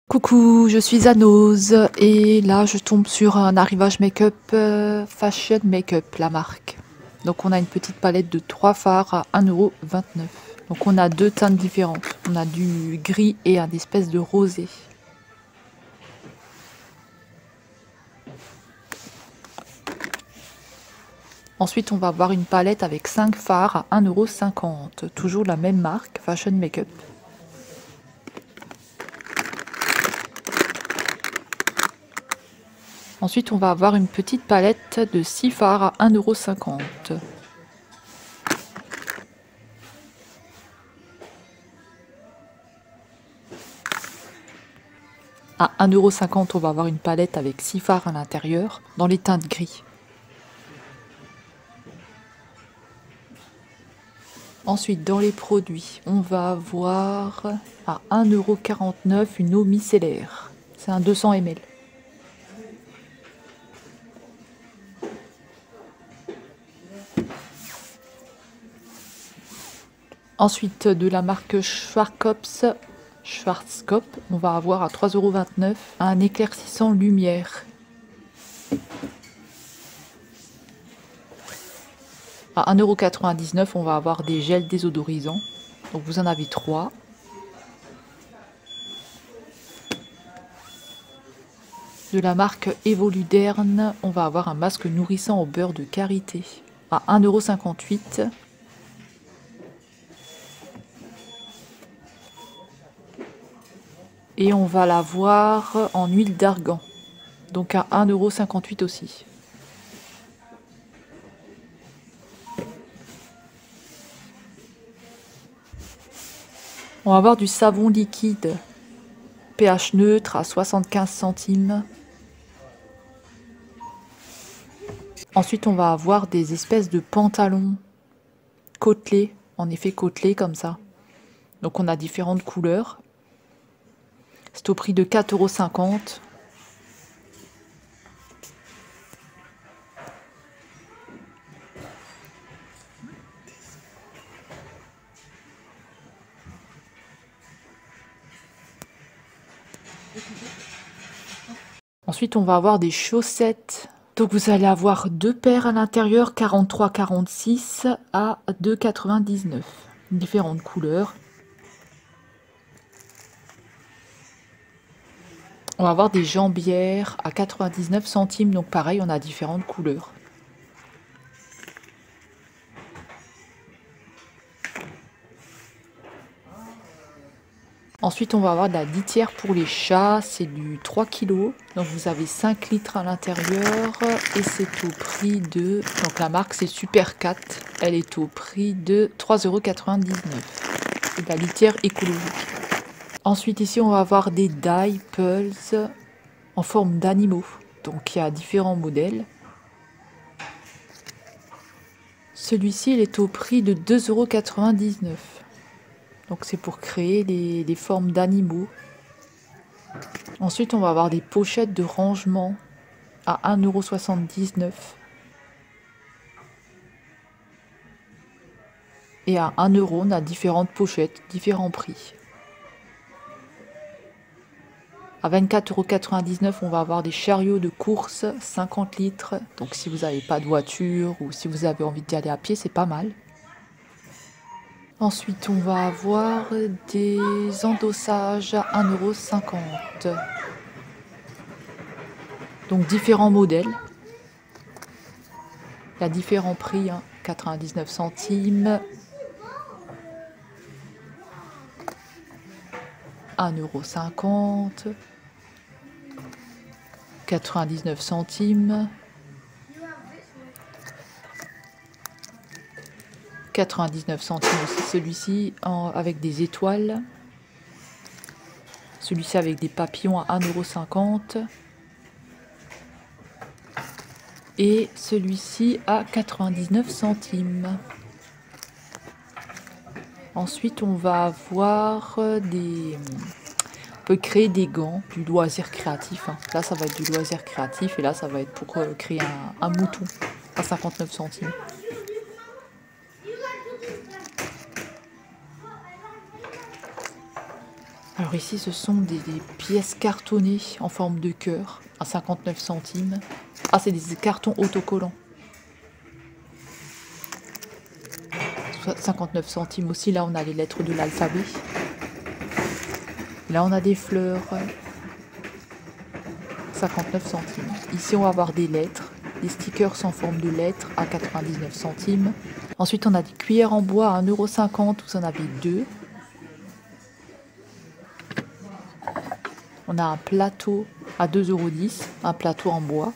Coucou, je suis Anose et là je tombe sur un arrivage make-up Fashion Make-up, la marque. Donc on a une petite palette de 3 fards à 1,29 €. Donc on a deux teintes différentes. On a du gris et un espèce de rosé. Ensuite on va avoir une palette avec 5 fards à 1,50 €. Toujours la même marque, Fashion Make-up. Ensuite, on va avoir une petite palette de 6 fards à 1,50 €. À 1,50 €, on va avoir une palette avec 6 fards à l'intérieur, dans les teintes gris. Ensuite, dans les produits, on va avoir à 1,49 € une eau micellaire. C'est un 200 ml. Ensuite, de la marque Schwarzkopf, on va avoir à 3,29 € un éclaircissant lumière. À 1,99 €, on va avoir des gels désodorisants. Donc vous en avez 3. De la marque Evoluderne, on va avoir un masque nourrissant au beurre de karité à 1,58 €. Et on va l'avoir en huile d'argan, donc à 1,58 € aussi. On va avoir du savon liquide pH neutre à 75 centimes. Ensuite, on va avoir des espèces de pantalons côtelés, en effet côtelés comme ça. Donc on a différentes couleurs. C'est au prix de 4,50 €. Ensuite, on va avoir des chaussettes. Donc vous allez avoir 2 paires à l'intérieur, 43,46 à 2,99 €. Différentes couleurs. On va avoir des jambières à 99 centimes. Donc pareil, on a différentes couleurs. Ensuite, on va avoir de la litière pour les chats, c'est du 3 kg. Donc vous avez 5 litres à l'intérieur et c'est au prix de... Donc la marque c'est Super 4, elle est au prix de 3,99 €. C'est de la litière écologique. Ensuite ici on va avoir des die pulse en forme d'animaux. Donc il y a différents modèles. Celui-ci il est au prix de 2,99 €. Donc c'est pour créer des formes d'animaux. Ensuite, on va avoir des pochettes de rangement à 1,79 €. Et à 1 €, on a différentes pochettes, différents prix. À 24,99 €, on va avoir des chariots de course 50 litres. Donc si vous n'avez pas de voiture ou si vous avez envie d'y aller à pied, c'est pas mal. Ensuite, on va avoir des endossages à 1,50 €. Donc différents modèles. Il y a différents prix, 99 centimes, 1,50 €, 99 centimes, 99 centimes aussi celui-ci avec des étoiles, celui-ci avec des papillons à 1,50 € et celui-ci à 99 centimes. Ensuite, on va avoir des... On peut créer des gants, du loisir créatif. Là, ça va être du loisir créatif et là, ça va être pour créer un mouton à 59 centimes. Alors ici, ce sont des pièces cartonnées en forme de cœur à 59 centimes. Ah, c'est des cartons autocollants. 59 centimes aussi. Là, on a les lettres de l'alphabet. Là, on a des fleurs. 59 centimes. Ici, on va avoir des lettres. Des stickers en forme de lettres à 99 centimes. Ensuite, on a des cuillères en bois à 1,50 €. Vous en avez deux. On a un plateau à 2,10 €, un plateau en bois.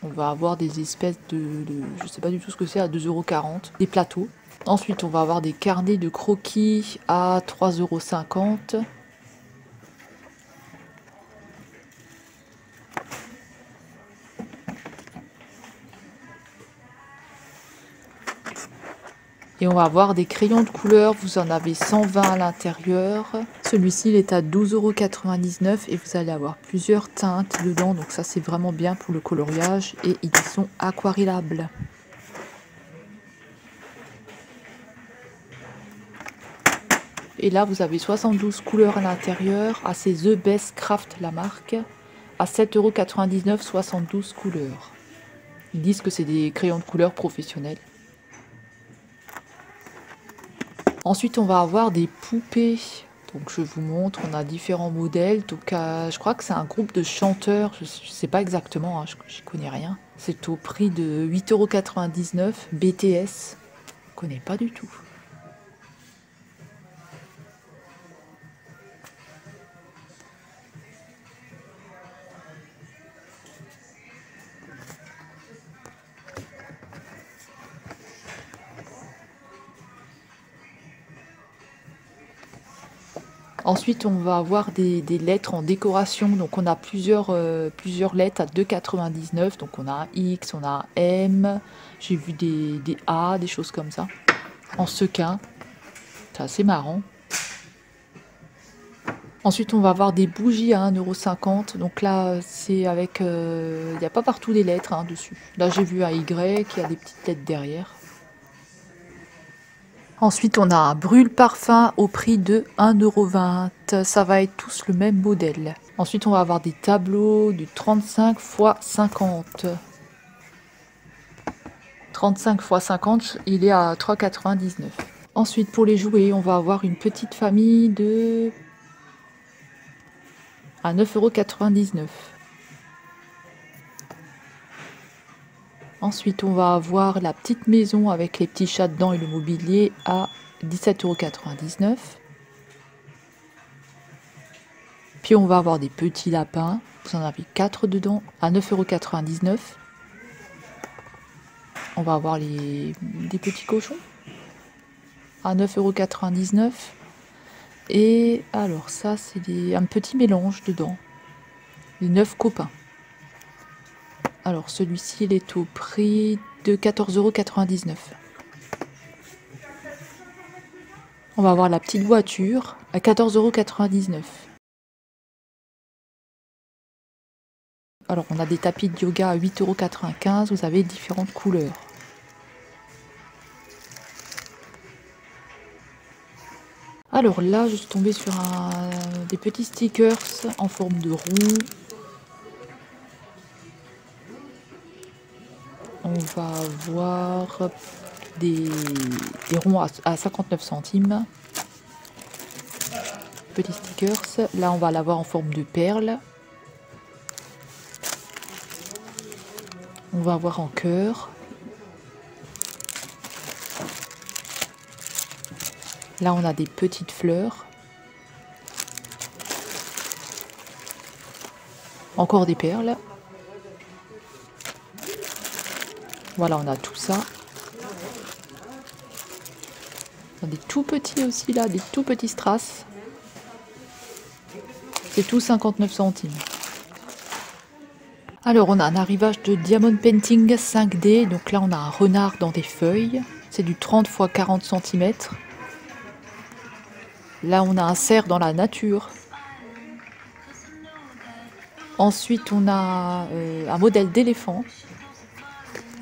On va avoir des espèces je ne sais pas du tout ce que c'est, à 2,40 €, des plateaux. Ensuite, on va avoir des carnets de croquis à 3,50 €. Et on va avoir des crayons de couleur, vous en avez 120 à l'intérieur. Celui-ci, il est à 12,99 € et vous allez avoir plusieurs teintes dedans. Donc ça, c'est vraiment bien pour le coloriage et ils sont aquarellables. Et là, vous avez 72 couleurs à l'intérieur. Ah, c'est The Best Craft, la marque. À 7,99 €, 72 couleurs. Ils disent que c'est des crayons de couleur professionnels. Ensuite, on va avoir des poupées. Donc, je vous montre, on a différents modèles. Donc, je crois que c'est un groupe de chanteurs. Je ne sais pas exactement, hein, je n'y connais rien. C'est au prix de 8,99 € BTS. Je ne connais pas du tout. Ensuite, on va avoir des lettres en décoration. Donc, on a plusieurs lettres à 2,99 €. Donc, on a un X, on a un M. J'ai vu des A, des choses comme ça. En sequin. C'est assez marrant. Ensuite, on va avoir des bougies à 1,50 €. Donc là, c'est avec... il n'y a pas partout des lettres, hein, dessus. Là, j'ai vu un Y, il y a des petites lettres derrière. Ensuite, on a un brûle-parfum au prix de 1,20 €. Ça va être tous le même modèle. Ensuite, on va avoir des tableaux de 35 x 50. 35 x 50, il est à 3,99 €. Ensuite, pour les jouets, on va avoir une petite famille de... à 9,99 €. Ensuite, on va avoir la petite maison avec les petits chats dedans et le mobilier à 17,99 €. Puis on va avoir des petits lapins. Vous en avez 4 dedans à 9,99 €. On va avoir des petits cochons à 9,99 €. Et alors ça, c'est un petit mélange dedans. Les 9 copains. Alors celui-ci, il est au prix de 14,99 €. On va avoir la petite voiture à 14,99 €. Alors on a des tapis de yoga à 8,95 €. Vous avez différentes couleurs. Alors là, je suis tombée sur des petits stickers en forme de roue. On va avoir des ronds à 59 centimes. Petits stickers. Là, on va l'avoir en forme de perle. On va avoir en cœur. Là, on a des petites fleurs. Encore des perles. Voilà, on a tout ça. On a des tout petits aussi là, des tout petits strass. C'est tout 59 centimes. Alors, on a un arrivage de Diamond Painting 5D. Donc là, on a un renard dans des feuilles. C'est du 30 x 40 cm. Là, on a un cerf dans la nature. Ensuite, on a un modèle d'éléphant.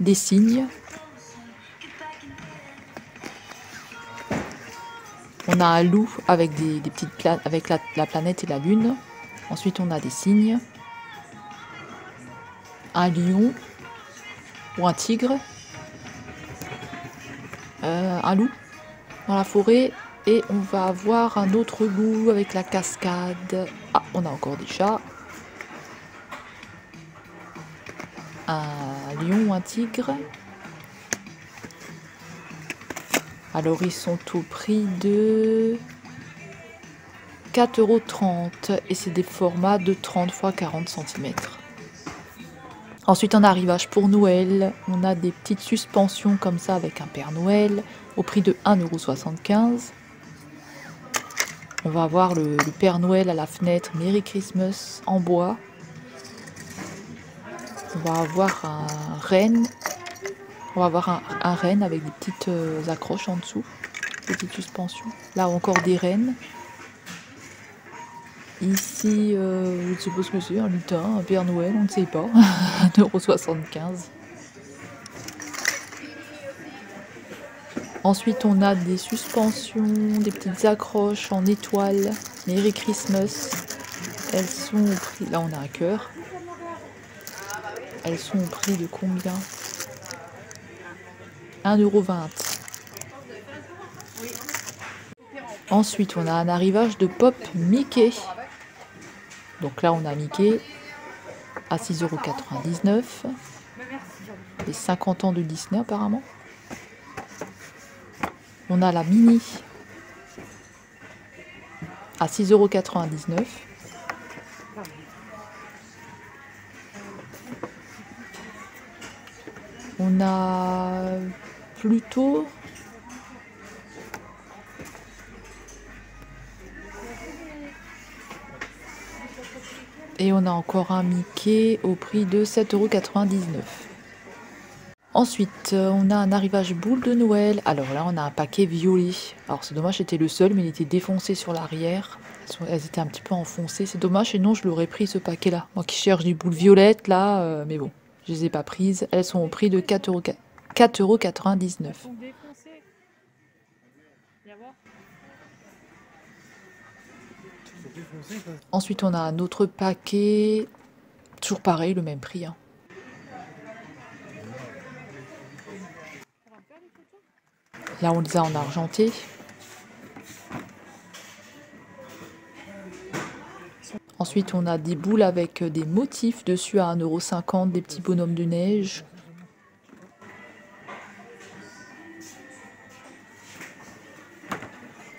Des cygnes. on a un loup avec des petites avec la planète et la lune. Ensuite, on a des cygnes, un lion ou un tigre, un loup dans la forêt. Et on va avoir un autre loup avec la cascade. Ah, on a encore des chats. Un lion ou un tigre. Alors ils sont au prix de 4,30 € et c'est des formats de 30 x 40 cm. Ensuite en arrivage pour Noël, on a des petites suspensions comme ça avec un Père Noël au prix de 1,75 €. On va avoir le Père Noël à la fenêtre, Merry Christmas en bois. On va avoir un renne. On va avoir un renne avec des petites accroches en dessous, des petites suspensions. Là encore des rennes. Ici, je ne sais pas ce que c'est, un lutin, un Père Noël, on ne sait pas. 1,75 €. Ensuite, on a des suspensions, des petites accroches en étoiles. Merry Christmas. Elles sont au prix... Là, on a un cœur. Elles sont au prix de combien? 1,20 €. Ensuite, on a un arrivage de Pop Mickey. Donc là, on a Mickey à 6,99 €. Les 50 ans de Disney, apparemment. On a la Minnie à 6,99 €. On a plutôt... Et on a encore un Mickey au prix de 7,99 €. Ensuite, on a un arrivage boule de Noël. Alors là, on a un paquet violet. Alors c'est dommage, c'était le seul, mais il était défoncé sur l'arrière. Elles étaient un petit peu enfoncées. C'est dommage, sinon je l'aurais pris ce paquet-là. Moi qui cherche des boules violettes, là, mais bon, je les ai pas prises. Elles sont au prix de 4,99 €. Ensuite, on a un autre paquet. Toujours pareil, le même prix. Hein. Là, on les a en argenté. Ensuite, on a des boules avec des motifs dessus à 1,50 €, des petits bonhommes de neige.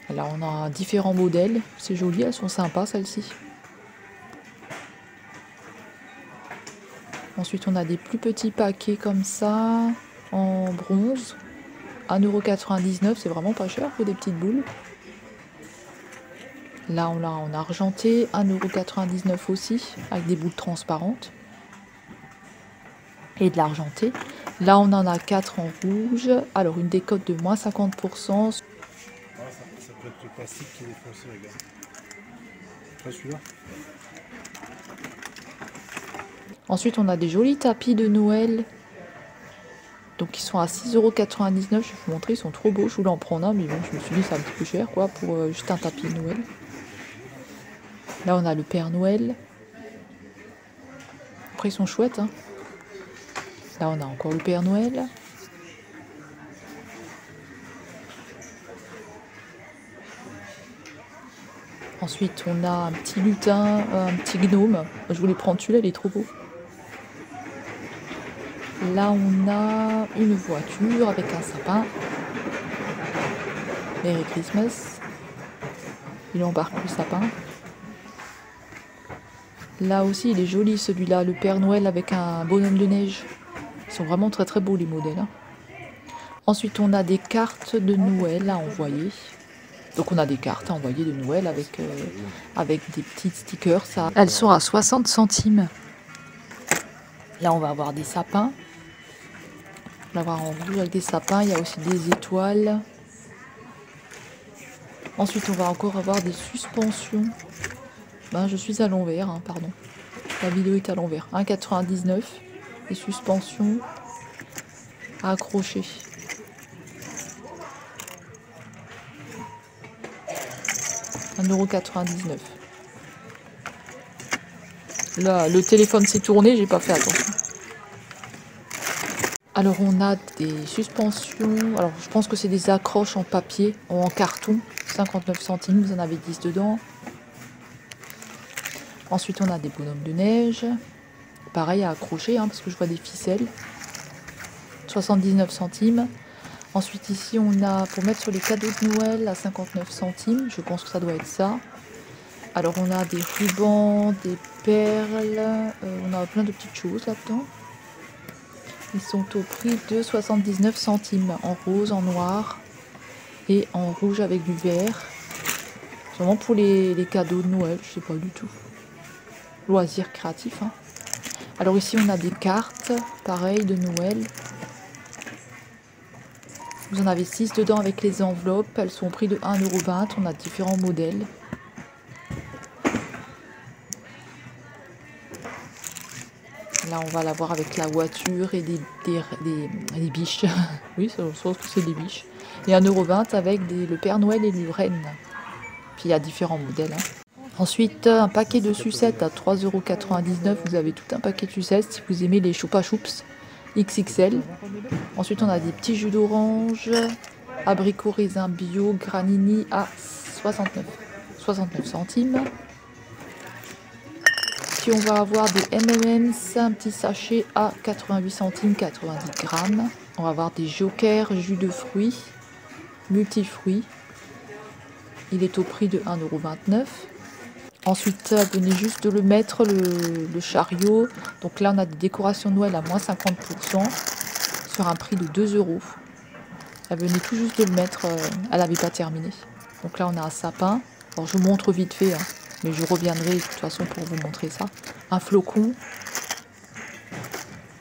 Là, on a différents modèles. C'est joli, elles sont sympas, celles-ci. Ensuite, on a des plus petits paquets comme ça, en bronze. 1,99 €, c'est vraiment pas cher pour des petites boules. Là, on l'a en argenté, 1,99 € aussi, avec des boules transparentes. Et de l'argenté. Là, on en a 4 en rouge. Alors, une décote de moins 50%. Ça peut être le plastique qui est défoncé, regarde. Pas celui-là. Ensuite, on a des jolis tapis de Noël. Donc, ils sont à 6,99 €. Je vais vous montrer, ils sont trop beaux. Je voulais en prendre un, mais bon, je me suis dit c'est un petit peu cher, quoi, pour juste un tapis de Noël. Là, on a le Père Noël. Après, ils sont chouettes. Hein. Là, on a encore le Père Noël. Ensuite, on a un petit lutin, un petit gnome. Je voulais prendre celui-là, il est trop beau. Là, on a une voiture avec un sapin. Merry Christmas. Il embarque le sapin. Là aussi, il est joli celui-là, le Père Noël avec un bonhomme de neige. Ils sont vraiment très très beaux les modèles. Hein. Ensuite, on a des cartes de Noël à envoyer. Donc on a des cartes à envoyer de Noël avec des petits stickers. Ça. Elles sont à 60 centimes. Là, on va avoir des sapins. On va avoir en rouge avec des sapins. Il y a aussi des étoiles. Ensuite, on va encore avoir des suspensions. Ben, je suis à l'envers, hein, pardon. La vidéo est à l'envers. 1,99 €. Des suspensions à accrocher. 1,99 €. Là, le téléphone s'est tourné, j'ai pas fait attention. Alors on a des suspensions, alors je pense que c'est des accroches en papier ou en carton, 59 centimes, vous en avez 10 dedans. Ensuite on a des bonhommes de neige, pareil à accrocher hein, parce que je vois des ficelles, 79 centimes. Ensuite ici on a pour mettre sur les cadeaux de Noël à 59 centimes, je pense que ça doit être ça. Alors on a des rubans, des perles, on a plein de petites choses là-dedans. Ils sont au prix de 79 centimes, en rose, en noir et en rouge avec du vert. C'est vraiment pour les cadeaux de Noël, je sais pas du tout. Loisirs créatifs. Hein. Alors ici on a des cartes, pareil, de Noël. Vous en avez 6 dedans avec les enveloppes, elles sont au prix de 1,20 €, on a différents modèles. Là, on va l'avoir avec la voiture et des biches. Oui, je pense que c'est des biches. Et 1,20 € avec le Père Noël et les rennes. Puis il y a différents modèles. Hein. Ensuite, un paquet de sucettes à 3,99 €. Vous avez tout un paquet de sucettes si vous aimez les Choupa Choups XXL. Ensuite, on a des petits jus d'orange, abricot raisin bio, granini à 69 centimes. Puis on va avoir des M&M's, un petit sachet à 88 centimes, 90 grammes. On va avoir des jokers, jus de fruits, multifruits. Il est au prix de 1,29 €. Ensuite, venez juste de le mettre, le chariot. Donc là, on a des décorations de Noël à moins 50% sur un prix de 2 €. Elle venait tout juste de le mettre, elle n'avait pas terminé. Donc là, on a un sapin. Alors, je vous montre vite fait, hein, mais je reviendrai de toute façon pour vous montrer ça. Un flocon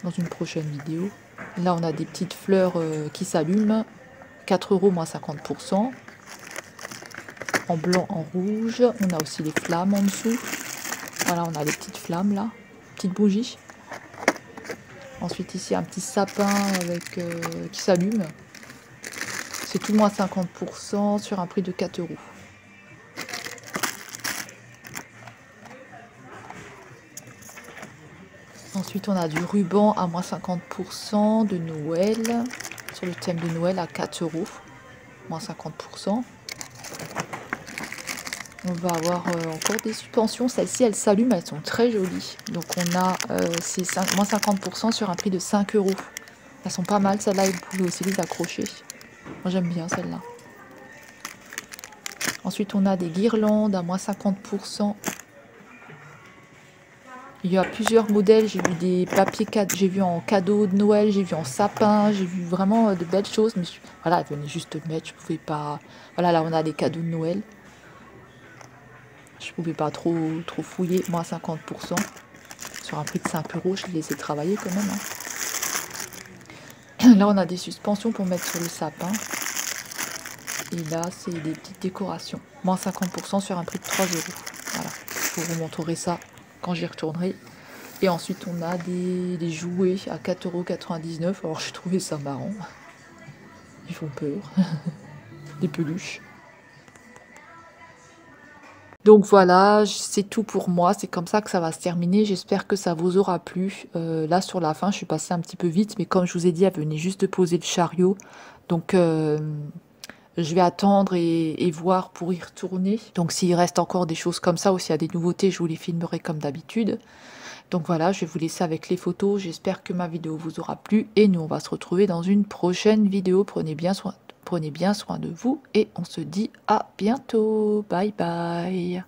dans une prochaine vidéo. Là, on a des petites fleurs qui s'allument. 4 € moins 50%. En blanc, en rouge. On a aussi les flammes en dessous. Voilà, on a les petites flammes là. Petites bougies. Ensuite, ici, un petit sapin avec qui s'allume. C'est tout moins 50% sur un prix de 4 €. Ensuite, on a du ruban à moins 50% de Noël. Sur le thème de Noël à 4 €. Moins 50%. On va avoir encore des suspensions. Celles-ci, elles s'allument, elles sont très jolies. Donc, on a moins 50% sur un prix de 5 €. Elles sont pas mal, celles-là, vous pouvez aussi les accrocher. Moi, j'aime bien celles-là. Ensuite, on a des guirlandes à moins 50%. Il y a plusieurs modèles. J'ai vu des papiers, j'ai vu en cadeau de Noël, j'ai vu en sapin, j'ai vu vraiment de belles choses. Mais voilà, venez juste le mettre. Je pouvais pas. Voilà, là, on a les cadeaux de Noël. Je pouvais pas trop fouiller. Moins 50%. Sur un prix de 5 €, je les ai travaillés quand même. Hein. Là, on a des suspensions pour mettre sur le sapin. Et là, c'est des petites décorations. Moins 50% sur un prix de 3 €. Voilà, je vous montrerai ça quand j'y retournerai. Et ensuite, on a des jouets à 4,99 €. Alors, j'ai trouvé ça marrant. Ils font peur. Des peluches. Donc voilà, c'est tout pour moi. C'est comme ça que ça va se terminer. J'espère que ça vous aura plu. Là, sur la fin, je suis passée un petit peu vite. Mais comme je vous ai dit, elle venait juste de poser le chariot. Donc, je vais attendre et voir pour y retourner. Donc, s'il reste encore des choses comme ça ou s'il y a des nouveautés, je vous les filmerai comme d'habitude. Donc voilà, je vais vous laisser avec les photos. J'espère que ma vidéo vous aura plu. Et nous, on va se retrouver dans une prochaine vidéo. Prenez bien soin de vous. Et on se dit à bientôt. Bye bye.